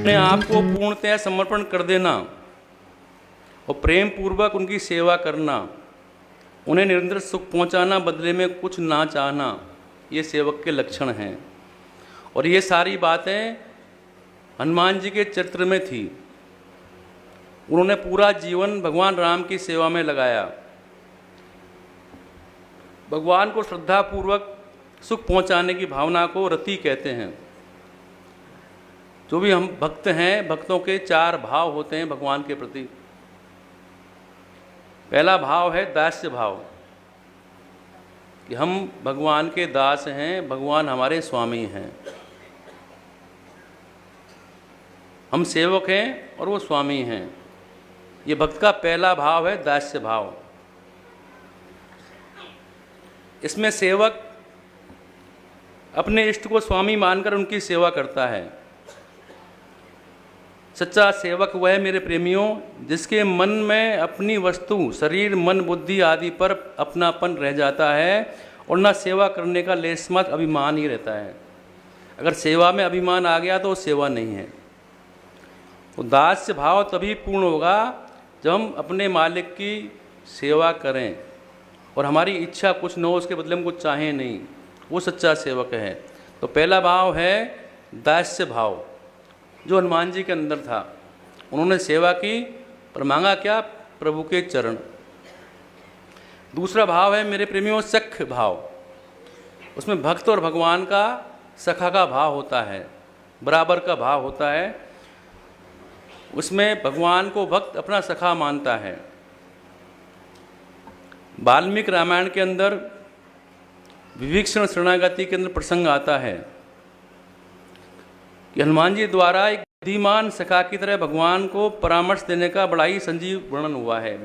अपने आप को पूर्णतः समर्पण कर देना और प्रेम पूर्वक उनकी सेवा करना, उन्हें निरंतर सुख पहुंचाना, बदले में कुछ ना चाहना, ये सेवक के लक्षण हैं। और ये सारी बातें हनुमान जी के चरित्र में थी। उन्होंने पूरा जीवन भगवान राम की सेवा में लगाया। भगवान को श्रद्धापूर्वक सुख पहुंचाने की भावना को रति कहते हैं। जो भी हम भक्त हैं, भक्तों के 4 भाव होते हैं भगवान के प्रति। पहला भाव है दास्य भाव, कि हम भगवान के दास हैं, भगवान हमारे स्वामी हैं। हम सेवक हैं और वो स्वामी हैं। ये भक्त का पहला भाव है, दास्य भाव। इसमें सेवक अपने इष्ट को स्वामी मानकर उनकी सेवा करता है। सच्चा सेवक वह है मेरे प्रेमियों, जिसके मन में अपनी वस्तु, शरीर, मन, बुद्धि आदि पर अपनापन रह जाता है और ना सेवा करने का लेशमात्र अभिमान ही रहता है। अगर सेवा में अभिमान आ गया तो वो सेवा नहीं है। तो दास्य भाव तभी पूर्ण होगा जब हम अपने मालिक की सेवा करें और हमारी इच्छा कुछ न हो, उसके बदले में कुछ चाहें नहीं, वो सच्चा सेवक है। तो पहला भाव है दास्य भाव, जो हनुमान जी के अंदर था। उन्होंने सेवा की पर मांगा क्या? प्रभु के चरण। दूसरा भाव है मेरे प्रेमियों सख्य भाव। उसमें भक्त और भगवान का सखा का भाव होता है, बराबर का भाव होता है। उसमें भगवान को भक्त अपना सखा मानता है। वाल्मीकि रामायण के अंदर विभीषण शरणागति के अंदर प्रसंग आता है कि हनुमान जी द्वारा एक बुद्धिमान सखा की तरह भगवान को परामर्श देने का बड़ा ही संजीव वर्णन हुआ है।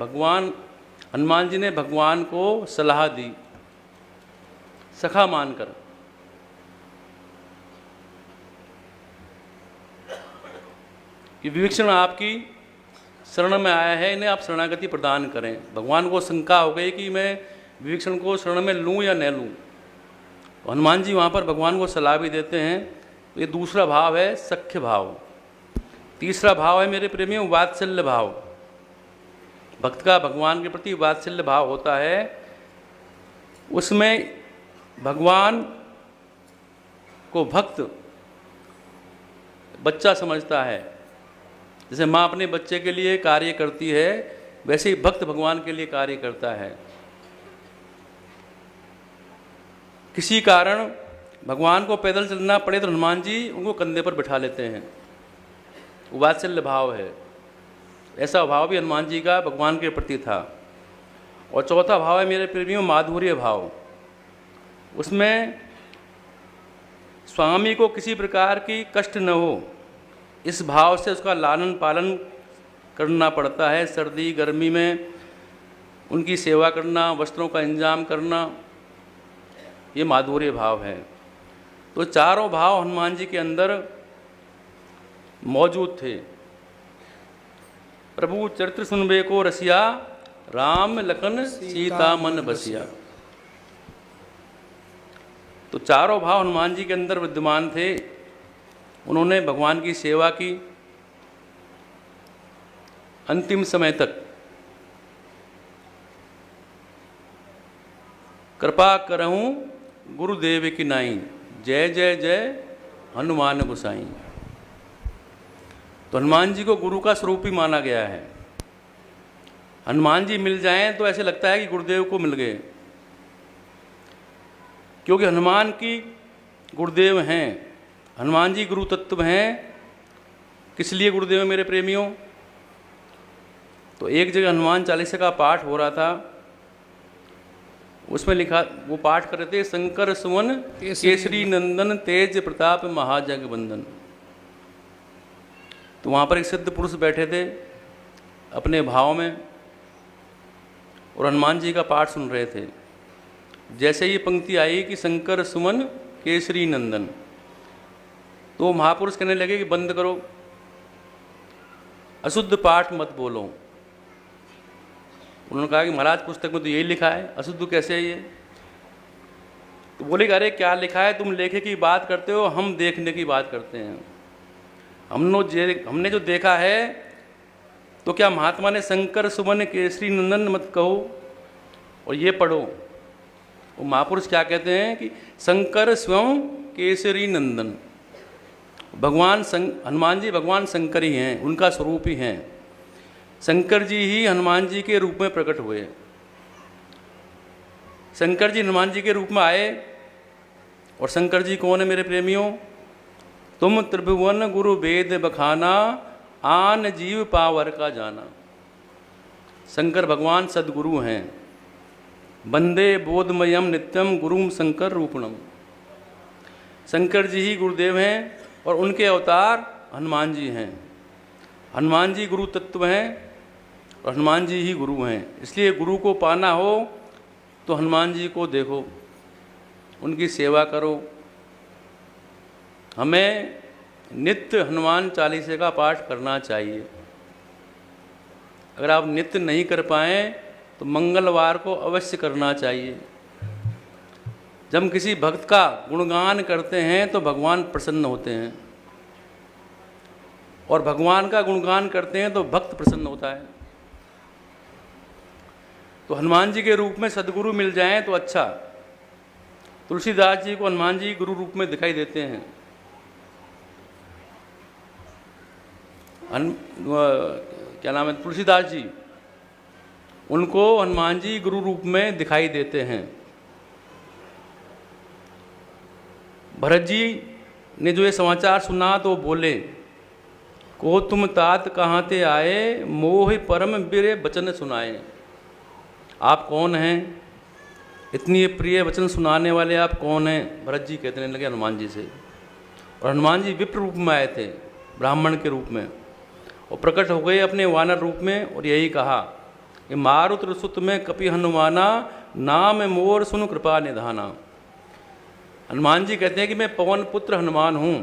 हनुमान जी ने भगवान को सलाह दी सखा मानकर। कि विभीषण आपकी शरण में आया है, इन्हें आप शरणागति प्रदान करें। भगवान को शंका हो गई कि मैं विभीषण को शरण में लूँ या न लूँ। हनुमान जी वहाँ पर भगवान को सलाह भी देते हैं। ये दूसरा भाव है सख्य भाव। तीसरा भाव है मेरे प्रेमियों वात्सल्य भाव। भक्त का भगवान के प्रति वात्सल्य भाव होता है। उसमें भगवान को भक्त बच्चा समझता है। जैसे माँ अपने बच्चे के लिए कार्य करती है, वैसे ही भक्त भगवान के लिए कार्य करता है। किसी कारण भगवान को पैदल चलना पड़े तो हनुमान जी उनको कंधे पर बिठा लेते हैं। वात्सल्य भाव है। ऐसा भाव भी हनुमान जी का भगवान के प्रति था। और चौथा भाव है मेरे प्रेमियों माधुर्य भाव। उसमें स्वामी को किसी प्रकार की कष्ट न हो, इस भाव से उसका लालन पालन करना पड़ता है। सर्दी गर्मी में उनकी सेवा करना, वस्त्रों का इंतजाम करना, ये माधुर्य भाव है। तो चारों भाव हनुमान जी के अंदर मौजूद थे। प्रभु चरित्र सुनबे को रसिया, राम लखन सीता मन बसिया। तो चारों भाव हनुमान जी के अंदर विद्यमान थे। उन्होंने भगवान की सेवा की अंतिम समय तक। कृपा करहूँ गुरुदेव की नाई, जय जय जय हनुमान गोसाई। तो हनुमान जी को गुरु का स्वरूप ही माना गया है। हनुमान जी मिल जाएं तो ऐसे लगता है कि गुरुदेव को मिल गए, क्योंकि हनुमान की गुरुदेव हैं। हनुमान जी गुरु तत्व हैं। किस लिए गुरुदेव मेरे प्रेमियों? तो एक जगह हनुमान चालीसा का पाठ हो रहा था, उसमें लिखा, वो पाठ कर रहे थे, शंकर सुवन केसरी नंदन तेज प्रताप महाजगवंदन। तो वहाँ पर एक सिद्ध पुरुष बैठे थे अपने भाव में और हनुमान जी का पाठ सुन रहे थे। जैसे ये पंक्ति आई कि शंकर सुमन केसरी नंदन, तो महापुरुष कहने लगे कि बंद करो, अशुद्ध पाठ मत बोलो। उन्होंने कहा कि महाराज पुस्तक में तो यही लिखा है, अशुद्ध कैसे है ये? तो बोले कि अरे क्या लिखा है, तुम लेखे की बात करते हो, हम देखने की बात करते हैं। हमने जो देखा है, तो क्या महात्मा ने शंकर सुमन केसरी नंदन मत कहो और ये पढ़ो। वो महापुरुष क्या कहते हैं कि शंकर स्वयं केसरी नंदन, भगवान हनुमान जी भगवान शंकर ही हैं, उनका स्वरूप ही हैं। शंकर जी ही हनुमान जी के रूप में प्रकट हुए। शंकर जी हनुमान जी के रूप में आए। और शंकर जी कौन है मेरे प्रेमियों? तुम त्रिभुवन गुरु वेद बखाना, आन जीव पावर का जाना। शंकर भगवान सदगुरु हैं। वंदे बोधमयम नित्यम गुरुम शंकर रूपणम। शंकर जी ही गुरुदेव हैं और उनके अवतार हनुमान जी हैं। हनुमान जी गुरु तत्व हैं और हनुमान जी ही गुरु हैं। इसलिए गुरु को पाना हो तो हनुमान जी को देखो, उनकी सेवा करो। हमें नित्य हनुमान चालीसे का पाठ करना चाहिए। अगर आप नित्य नहीं कर पाएँ तो मंगलवार को अवश्य करना चाहिए। जब हम किसी भक्त का गुणगान करते हैं तो भगवान प्रसन्न होते हैं, और भगवान का गुणगान करते हैं तो भक्त प्रसन्न होता है। तो हनुमान जी के रूप में सदगुरु मिल जाएं तो अच्छा। तुलसीदास जी को हनुमान जी गुरु रूप में दिखाई देते हैं। क्या नाम है, तुलसीदास जी, उनको हनुमान जी गुरु रूप में दिखाई देते हैं। भरत जी ने जो ये समाचार सुना तो बोले, को तुम तात कहाँ ते आए, मोह परम बिरे वचन सुनाए। आप कौन हैं? इतनी प्रिय वचन सुनाने वाले आप कौन हैं? भरत जी कहने लगे हनुमान जी से। और हनुमान जी विप्र रूप में आए थे, ब्राह्मण के रूप में, और प्रकट हो गए अपने वानर रूप में। और यही कहा कि मारुत सुत में कपि हनुमाना, नाम मोर सुन कृपा निधाना। हनुमान जी कहते हैं कि मैं पवन पुत्र हनुमान हूँ।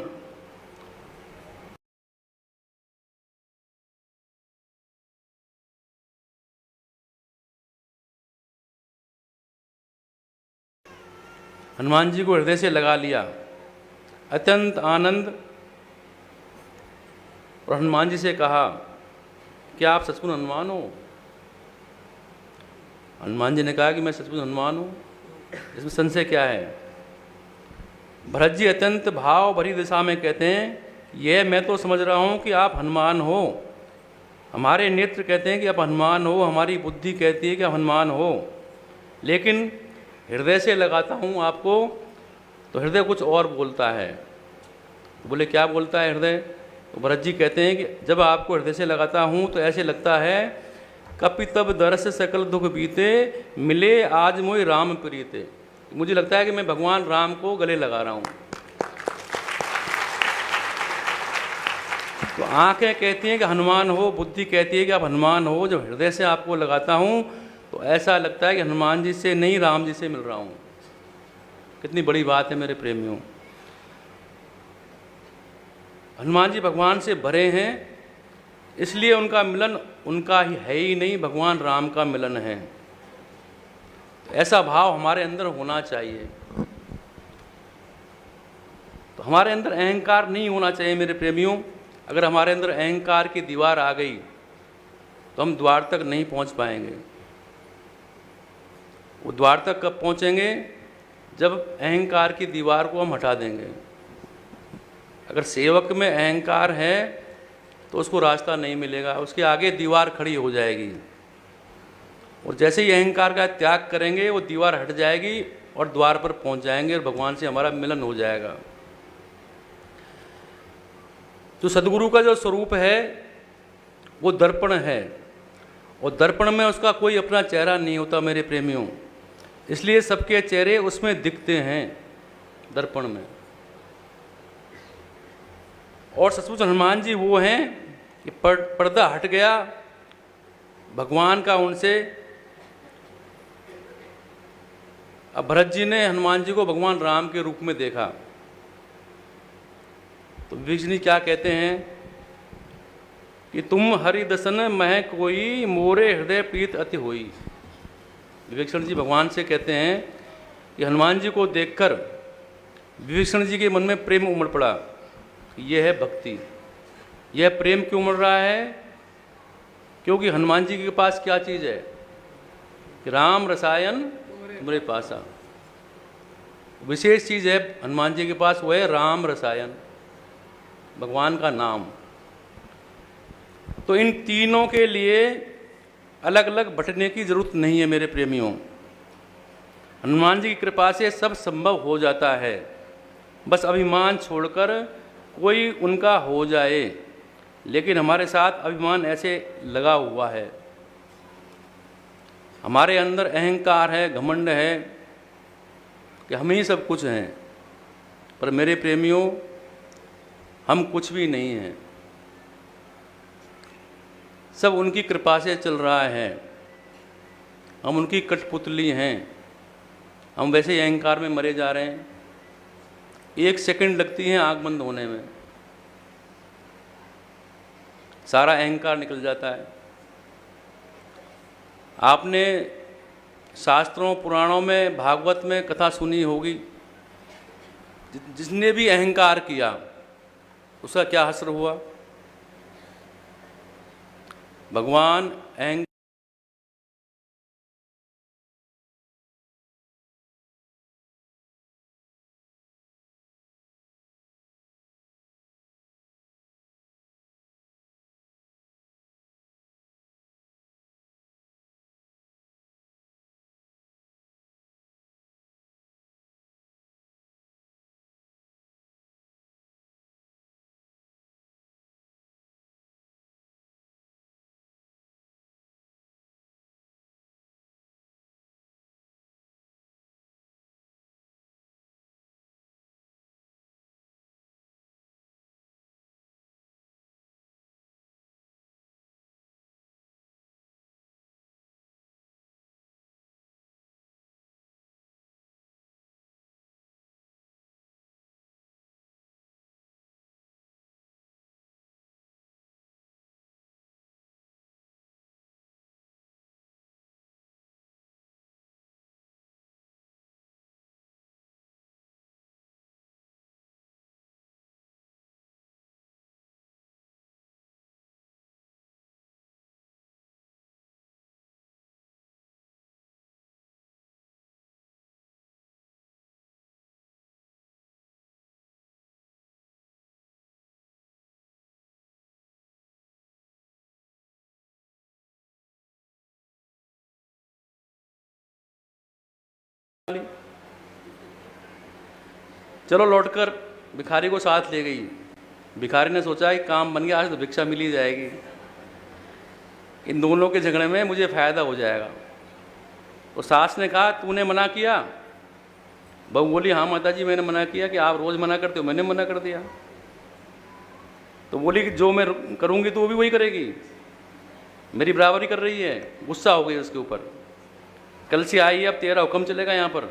हनुमान जी को हृदय से लगा लिया, अत्यंत आनंद। और हनुमान जी से कहा, क्या आप सचमुच हनुमान हो? हनुमान जी ने कहा कि मैं सचमुच हनुमान हूँ, इसमें संशय क्या है? भरत जी अत्यंत भाव भरी दिशा में कहते हैं, यह मैं तो समझ रहा हूँ कि आप हनुमान हो। हमारे नेत्र कहते हैं कि आप हनुमान हो, हमारी बुद्धि कहती है कि आप हनुमान हो, लेकिन हृदय से लगाता हूँ आपको तो हृदय कुछ और बोलता है। तो बोले क्या बोलता है हृदय? तो भरत जी कहते हैं कि जब आपको हृदय से लगाता हूँ तो ऐसे लगता है, कपि तब दरस सकल दुख बीते, मिले आज मोहि राम प्रीते। मुझे लगता है कि मैं भगवान राम को गले लगा रहा हूँ। तो आंखें कहती हैं कि हनुमान हो, बुद्धि कहती है कि आप हनुमान हो। जब हृदय से आपको लगाता हूँ तो ऐसा लगता है कि हनुमान जी से नहीं राम जी से मिल रहा हूँ। कितनी बड़ी बात है मेरे प्रेमियों। हनुमान जी भगवान से भरे हैं, इसलिए उनका मिलन उनका ही नहीं, भगवान राम का मिलन है। ऐसा भाव हमारे अंदर होना चाहिए। तो हमारे अंदर अहंकार नहीं होना चाहिए मेरे प्रेमियों। अगर हमारे अंदर अहंकार की दीवार आ गई तो हम द्वार तक नहीं पहुंच पाएंगे। वो द्वार तक कब पहुंचेंगे? जब अहंकार की दीवार को हम हटा देंगे। अगर सेवक में अहंकार है तो उसको रास्ता नहीं मिलेगा, उसके आगे दीवार खड़ी हो जाएगी। और जैसे ही अहंकार का त्याग करेंगे वो दीवार हट जाएगी और द्वार पर पहुंच जाएंगे और भगवान से हमारा मिलन हो जाएगा। जो सदगुरु का जो स्वरूप है वो दर्पण है, और दर्पण में उसका कोई अपना चेहरा नहीं होता मेरे प्रेमियों, इसलिए सबके चेहरे उसमें दिखते हैं दर्पण में। और सचमुच हनुमान जी वो हैं कि पर्दा हट गया भगवान का उनसे। अब भरत जी ने हनुमान जी को भगवान राम के रूप में देखा तो विभीषण जी क्या कहते हैं कि तुम हरि दसन मह कोई, मोरे हृदय प्रीत अति होई। विभीषण जी भगवान से कहते हैं कि हनुमान जी को देखकर विभीषण जी के मन में प्रेम उमड़ पड़ा। ये है भक्ति। यह प्रेम क्यों मिल रहा है? क्योंकि हनुमान जी के पास क्या चीज़ है कि राम रसायन तुम्हारे पासा, विशेष चीज़ है हनुमान जी के पास, वो है राम रसायन, भगवान का नाम। तो इन तीनों के लिए अलग अलग बंटने की जरूरत नहीं है मेरे प्रेमियों। हनुमान जी की कृपा से सब संभव हो जाता है। बस अभिमान छोड़कर कोई उनका हो जाए। लेकिन हमारे साथ अभिमान ऐसे लगा हुआ है, हमारे अंदर अहंकार है, घमंड है कि हम ही सब कुछ हैं। पर मेरे प्रेमियों, हम कुछ भी नहीं हैं, सब उनकी कृपा से चल रहा है। हम उनकी कठपुतली हैं। हम वैसे ही अहंकार में मरे जा रहे हैं। 1 सेकंड लगती है आँख बंद होने में, सारा अहंकार निकल जाता है। आपने शास्त्रों पुराणों में, भागवत में कथा सुनी होगी, जिसने भी अहंकार किया उसका क्या हश्र हुआ। भगवान अहंकार चलो लौटकर भिखारी को साथ ले गई। भिखारी ने सोचा कि काम बन गया, आज तो भिक्षा मिल ही जाएगी, इन दोनों के झगड़े में मुझे फ़ायदा हो जाएगा। तो सास ने कहा, तूने मना किया? बहू बोली, हाँ माता जी मैंने मना किया। कि आप रोज़ मना करते हो? मैंने मना कर दिया। तो बोली कि जो मैं करूँगी तो वो भी वही करेगी, मेरी बराबरी कर रही है। गुस्सा हो गई उसके ऊपर। कल से आई, अब तेरा हुक्म चलेगा यहाँ पर,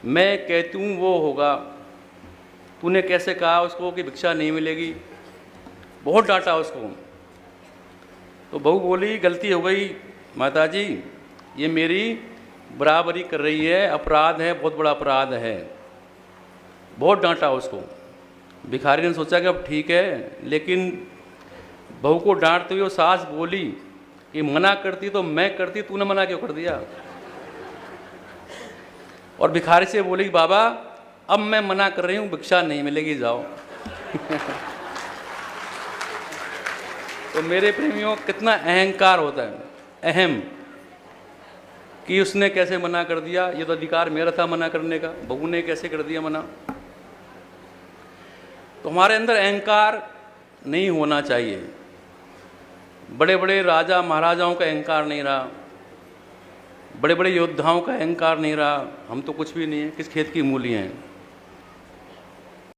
मैं कहती हूँ वो होगा। तूने कैसे कहा उसको कि भिक्षा नहीं मिलेगी? बहुत डांटा उसको। तो बहू बोली, गलती हो गई माता जी, ये मेरी बराबरी कर रही है, अपराध है, बहुत बड़ा अपराध है। बहुत डांटा उसको। भिखारी ने सोचा कि अब ठीक है, लेकिन बहू को डांटते हुए वो सास बोली कि मना करती तो मैं करती, तूने मना क्यों कर दिया? और भिखारी से बोली कि बाबा अब मैं मना कर रही हूँ, भिक्षा नहीं मिलेगी, जाओ। तो मेरे प्रेमियों, कितना अहंकार होता है, अहम, कि उसने कैसे मना कर दिया। ये तो अधिकार मेरा था मना करने का, बहू ने कैसे कर दिया मना। तो हमारे अंदर अहंकार नहीं होना चाहिए। बड़े बड़े राजा महाराजाओं का अहंकार नहीं रहा, बड़े बड़े योद्धाओं का अहंकार नहीं रहा। हम तो कुछ भी नहीं है, किस खेत की मूली हैं।